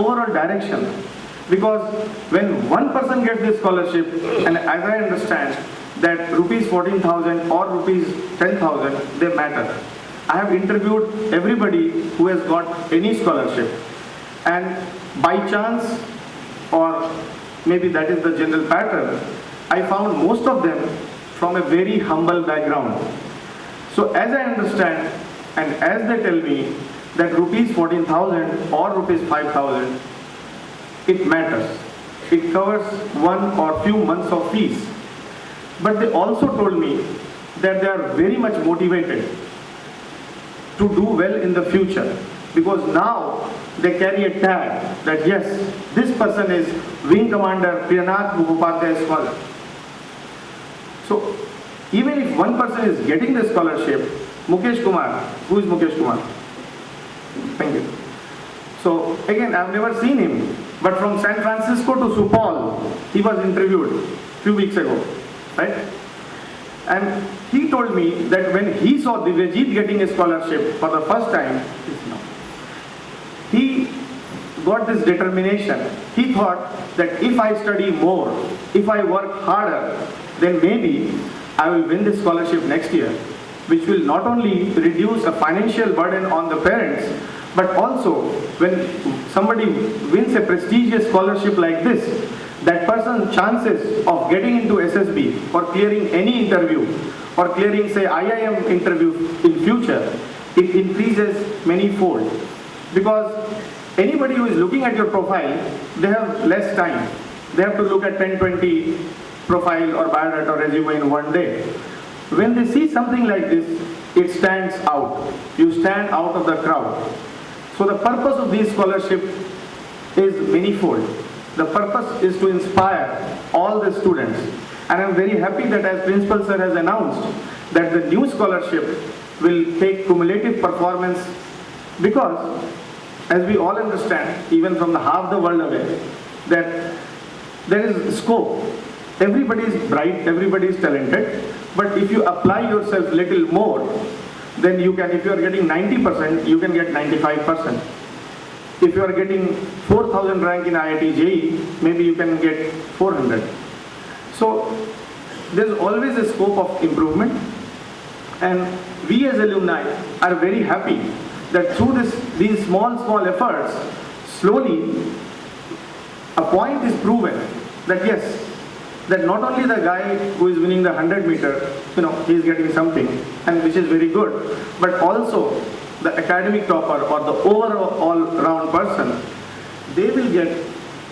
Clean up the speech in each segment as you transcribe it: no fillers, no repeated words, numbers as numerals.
overall direction. Because when one person gets this scholarship, and as I understand that rupees 14,000 or rupees 10,000, they matter. I have interviewed everybody who has got any scholarship, and by chance, or maybe that is the general pattern, I found most of them from a very humble background. So as I understand, and as they tell me, that rupees 14,000 or rupees 5,000, it matters. It covers one or few months of fees. But they also told me that they are very much motivated to do well in the future, because now they carry a tag that yes, this person is Wing Commander Priyanath Mukhopadhyay Scholar. So even if one person is getting the scholarship, Mukesh Kumar, who is Mukesh Kumar? Thank you. So again, I've never seen him, but from San Francisco to Supal, he was interviewed a few weeks ago, right? And he told me that when he saw Divyajit getting a scholarship for the first time, he got this determination. He thought that if I study more, if I work harder, then maybe I will win this scholarship next year, which will not only reduce a financial burden on the parents, but also when somebody wins a prestigious scholarship like this, that person's chances of getting into SSB or clearing any interview or clearing say IIM interview in future, it increases many-fold. Because anybody who is looking at your profile, they have less time. They have to look at 10-20 profile or biodata or resume in one day. When they see something like this, it stands out. You stand out of the crowd. So the purpose of these scholarships is manifold. The purpose is to inspire all the students. And I'm very happy that as Principal Sir has announced that the new scholarship will take cumulative performance, because as we all understand, even from the half the world away, that there is scope. Everybody is bright, everybody is talented, but if you apply yourself little more, then you can, if you are getting 90%, you can get 95%. If you are getting 4,000 rank in IIT JEE, maybe you can get 400. So there's always a scope of improvement, and we as alumni are very happy that through these small efforts, slowly a point is proven that yes, that not only the guy who is winning the 100 meter, he is getting something, and which is very good, but also the academic topper or the overall round person, they will get.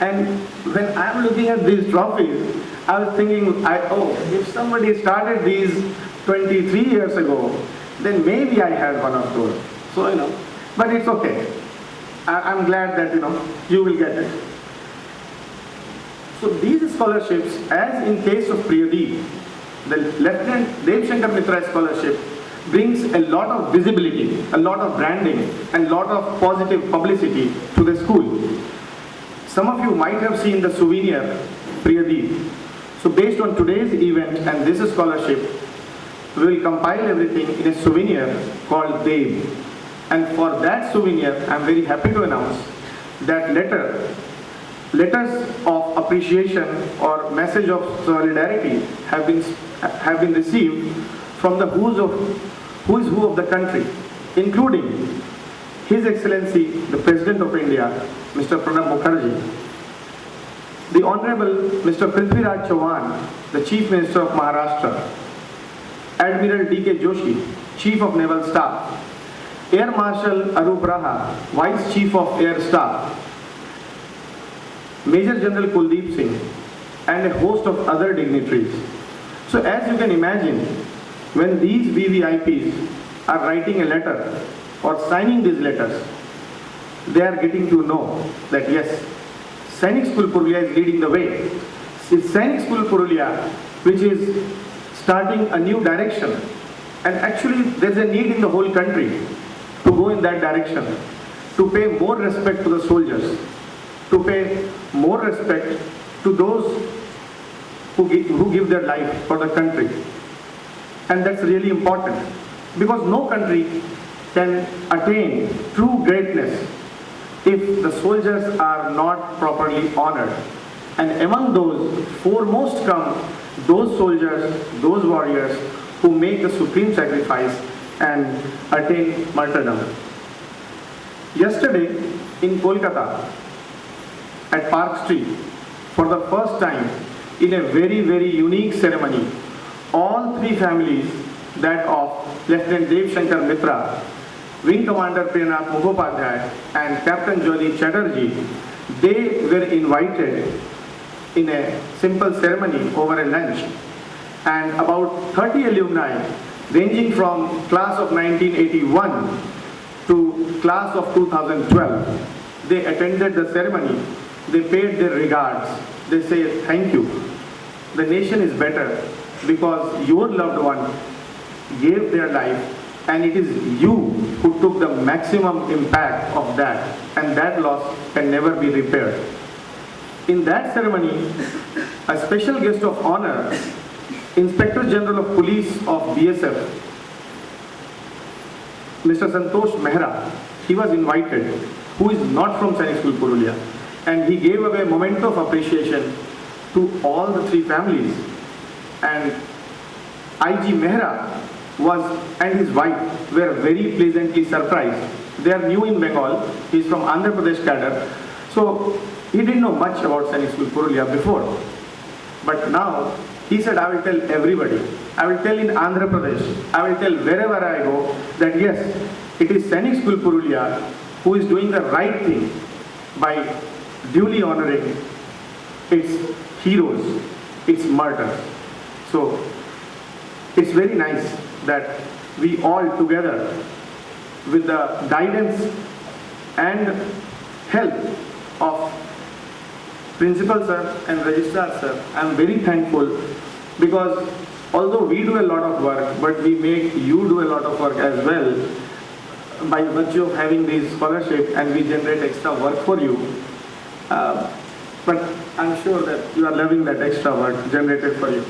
And when I am looking at these trophies, I was thinking, if somebody started these 23 years ago, then maybe I had one of those. So, but it's okay. I'm glad that, you will get it. So these scholarships, as in case of Priyadeep, the Lieutenant Dev Shankar Mitra scholarship brings a lot of visibility, a lot of branding, and a lot of positive publicity to the school. Some of you might have seen the souvenir, Priyadeep. So based on today's event and this scholarship, we will compile everything in a souvenir called Dev. And for that souvenir, I am very happy to announce that letters of appreciation or message of solidarity have been received from the who is who of the country, including His Excellency the President of India, Mr. Pranab Mukherjee, the Honorable Mr. Prithviraj Chauhan, the Chief Minister of Maharashtra, Admiral D.K. Joshi, Chief of Naval Staff, Air Marshal Arup Raha, Vice Chief of Air Staff, Major General Kuldeep Singh, and a host of other dignitaries. So as you can imagine, when these VVIPs are writing a letter or signing these letters, they are getting to know that yes, Sainik School Purulia is leading the way. It's Sainik School Purulia which is starting a new direction, and actually there's a need in the whole country to go in that direction, to pay more respect to the soldiers, to pay more respect to those who give their life for the country. And that's really important, because no country can attain true greatness if the soldiers are not properly honored. And among those, foremost come those soldiers, those warriors who make the supreme sacrifice and attain martyrdom. Yesterday in Kolkata, at Park Street, for the first time in a very, very unique ceremony, all three families, that of Lieutenant Dev Shankar Mitra, Wing Commander Prernath Mukhopadhyay and Captain Jyoti Chatterjee, they were invited in a simple ceremony over a lunch, and about 30 alumni ranging from class of 1981 to class of 2012, they attended the ceremony, they paid their regards, they say thank you. The nation is better because your loved one gave their life, and it is you who took the maximum impact of that, and that loss can never be repaired. In that ceremony, a special guest of honor, Inspector General of Police of BSF, Mr. Santosh Mehra, he was invited, who is not from Sainik School Purulia, and he gave away a memento of appreciation to all the three families. And IG Mehra and his wife were very pleasantly surprised. They are new in Bengal. He is from Andhra Pradesh cadre. So he didn't know much about Sainik School Purulia before. But now he said, I will tell everybody. I will tell in Andhra Pradesh. I will tell wherever I go that yes, it is Sainik School Purulia who is doing the right thing by duly honoring its heroes, its martyrs. So it's very nice that we all together, with the guidance and help of Principal Sir and Registrar Sir, I am very thankful, because although we do a lot of work, but we make you do a lot of work as well by virtue of having these scholarships, and we generate extra work for you. But I'm sure that you are loving that extra work generated for you.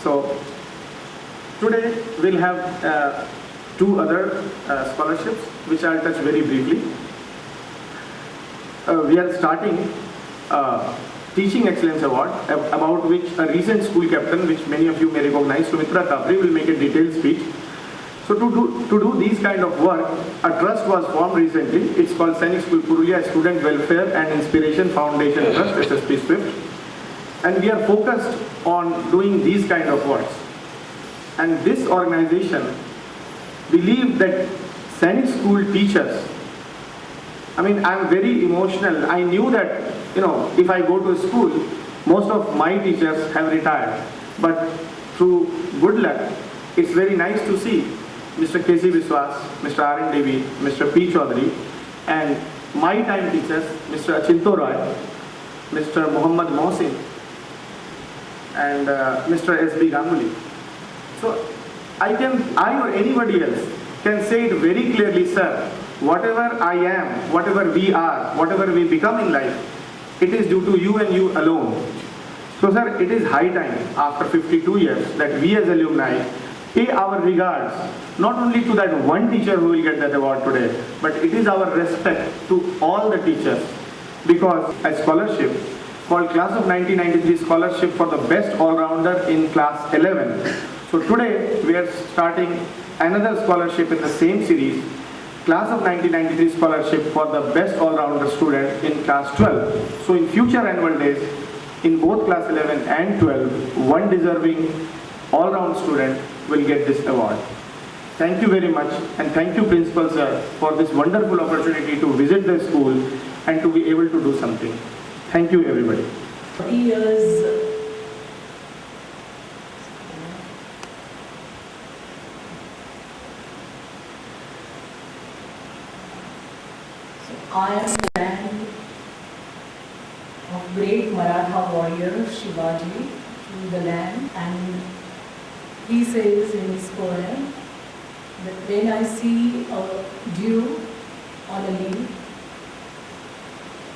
So today we'll have two other scholarships which I'll touch very briefly. We are starting Teaching Excellence Award, about which a recent school captain, which many of you may recognize, Sumitra Kapri, will make a detailed speech. So to do these kind of work, a trust was formed recently. It's called Sainik School Purulia Student Welfare and Inspiration Foundation Trust, SSP SWIFT. And we are focused on doing these kind of works. And this organization believes that Sainik school teachers, I mean, I'm very emotional. I knew that, if I go to school, most of my teachers have retired. But through good luck, it's very nice to see Mr. K.C. Biswas, Mr. R.N. Devi, Mr. P. Chaudhary, and my time teachers, Mr. Achinto Roy, Mr. Muhammad Mohsin, and Mr. S.B. Ganguly. So I or anybody else can say it very clearly, sir, whatever I am, whatever we are, whatever we become in life, it is due to you and you alone. So sir, it is high time, after 52 years, that we as alumni pay our regards, not only to that one teacher who will get that award today, but it is our respect to all the teachers, because a scholarship called Class of 1993 Scholarship for the Best All-Rounder in Class 11. So today we are starting another scholarship in the same series, Class of 1993 Scholarship for the Best All-Rounder Student in Class 12. So in future annual days, in both Class 11 and 12, one deserving all-round student will get this award. Thank you very much, and thank you Principal Sir for this wonderful opportunity to visit the school and to be able to do something. Thank you everybody. 30 years I am the land of great Maratha warrior Shivaji to the land, and he says in his poem that when I see a dew on a leaf,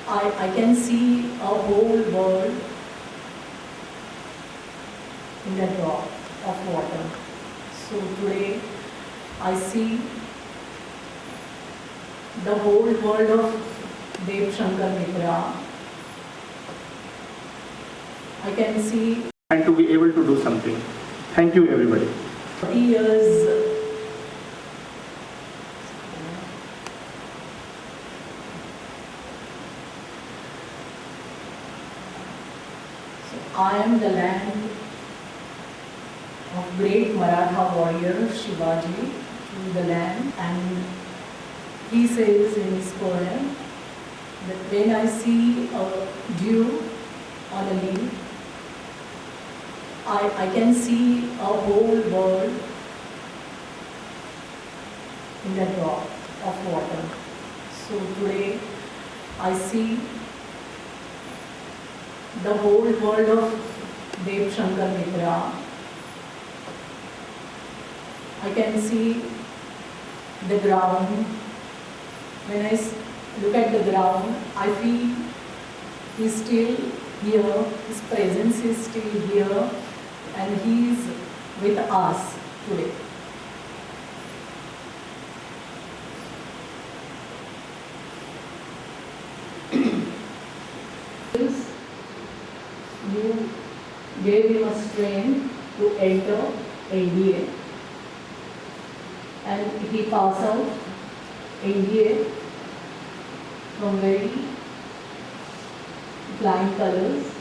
I can see a whole world in that drop of water. So today I see the whole world of Dev Shankar Mitra. I can see and to be able to do something. Thank you, everybody. 30 years I am the land of great Maratha warrior Shivaji to the land, and he says in his poem that when I see a dew on a leaf, I can see a whole world in a drop of water. So today I see the whole world of Dev Shankar Mitra. I can see the ground. When I look at the ground, I feel he's still here, his presence is still here, and he is with us today. You gave him a strength to enter NDA, and he passed out NDA from very flying colors,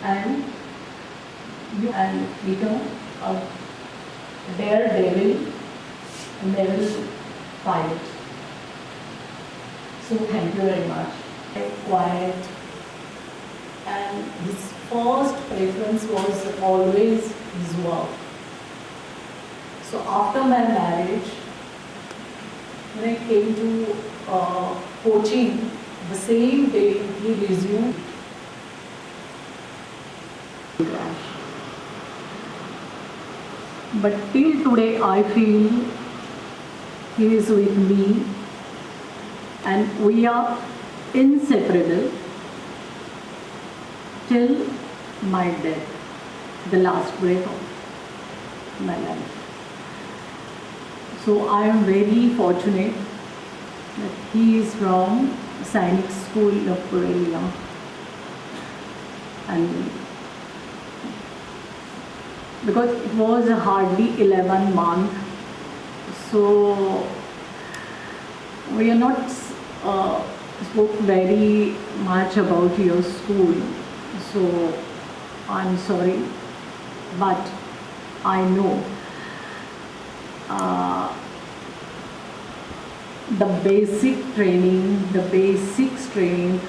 and become a daredevil naval pilot. So thank you very much. Quiet, and his first preference was always his work. So after my marriage, when I came to coaching, the same day he resumed. But till today I feel he is with me, and we are inseparable till my death, the last breath of my life. So I am very fortunate that he is from Sainik School of Purulia, and because it was hardly 11 months, so we are not spoke very much about your school, so I'm sorry, but I know the basic training, the basics training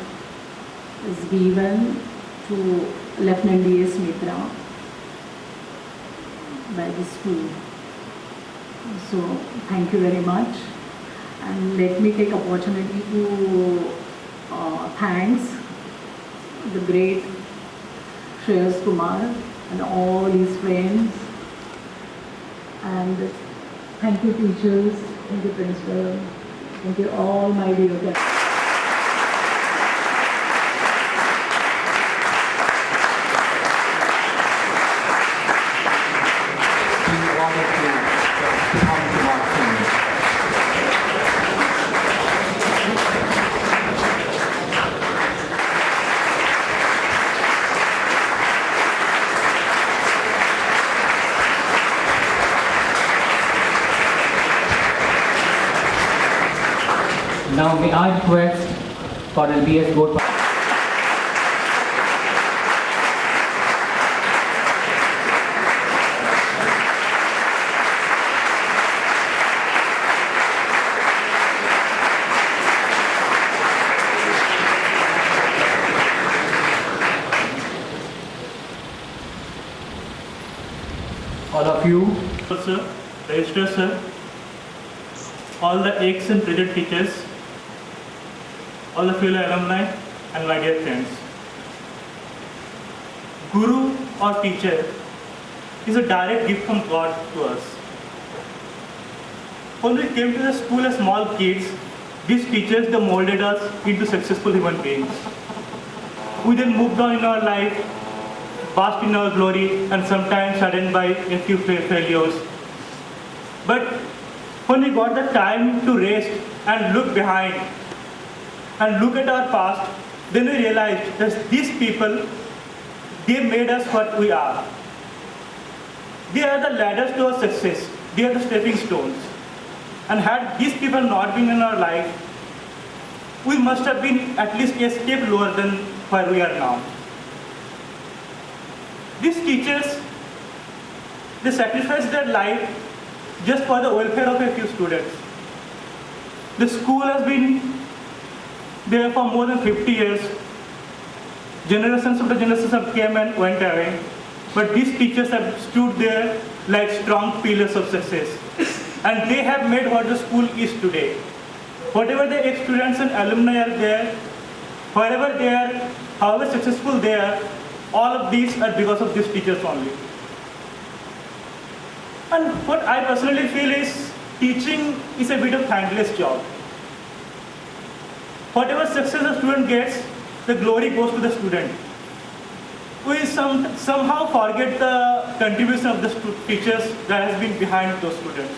is given to Lieutenant D.S. Mitra by the school. So thank you very much, and let me take opportunity to thanks the great Shreyas Kumar and all his friends, and thank you teachers, thank you principal, thank you all my dear guests. Now may I request for LBS Board. All of you, Sir, Registrar Sir, all the ex and present teachers, all the fellow alumni, and my dear friends. Guru or teacher is a direct gift from God to us. When we came to the school as small kids, these teachers they molded us into successful human beings. We then moved on in our life, basked in our glory, and sometimes saddened by a few failures. But when we got the time to rest and look behind, and look at our past, then we realized that these people, they made us what we are. They are the ladders to our success. They are the stepping stones. And had these people not been in our life, we must have been at least a step lower than where we are now. These teachers, they sacrificed their life just for the welfare of a few students. The school has been there for more than 50 years. Generations after generations have came and went away. But these teachers have stood there like strong pillars of success. And they have made what the school is today. Whatever the ex-students and alumni are there, wherever they are, however successful they are, all of these are because of these teachers only. And what I personally feel is teaching is a bit of thankless job. Whatever success a student gets, the glory goes to the student. We somehow forget the contribution of the teachers that has been behind those students.